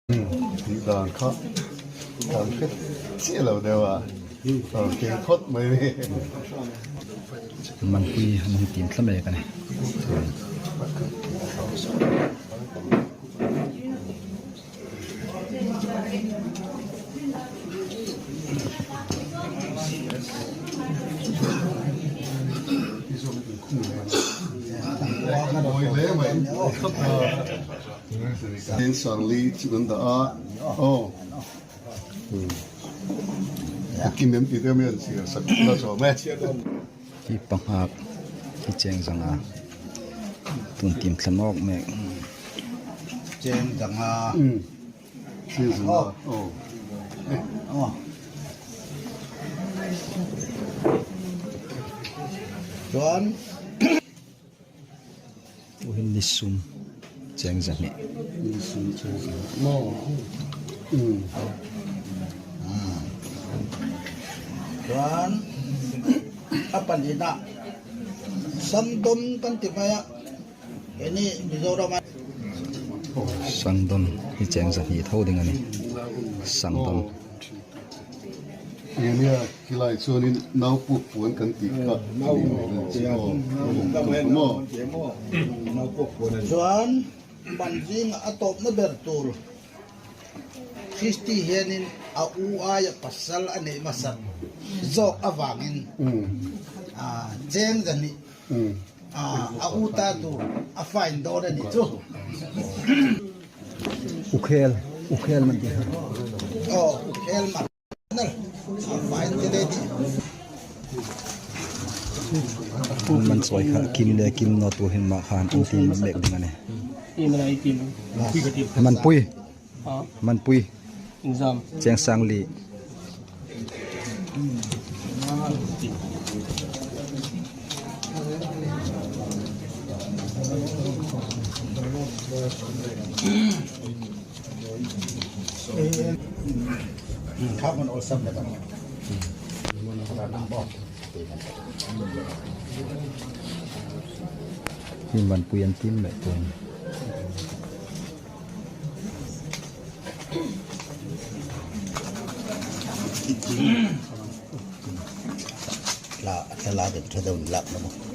ที่ตอนเขาทำแค่เชี่ยเราเดียวอ่ะเก่งทดไม่ได้มันคุยมันตีนสมัยกันเป็นสองลีที่มันต่อโอ้กินเนื้อตีเดียวไม่ได้เสียสักเราชอบไหมที่ปังหักที่เจงสังอาตุนตีนสมอกแม่เจงสังอาเสียสังอาโอ้จวน อุหินนิสุมเจงสังนี่นิสุมเจงสังโม่จวนapa ni nak sandom kan tipaya ini di Zoraman สังดนที่เจงสังนี่เท่าเดียวกันสังดนเนี่ยกีฬาส่วนนี้น้าปุ๊บปวนกันติดกับน้าเจ้าโม่จวนบันจิงatop na bertul Kristi henin au aya pasal ane masat zok avangin jeng gani au ta tu a find do ni tu ukhel man di ukhel man nal a find de di มันสวยค่ะกินเลยกินนอตัวเห็นมาคานอันตีมันเล็กดึงอันนี้มันปุยเจียงสังลีครับมันโอซับเลยครับนี่มันปุยอันติ้มแบบตัวla จะเดินลับนะมั้ง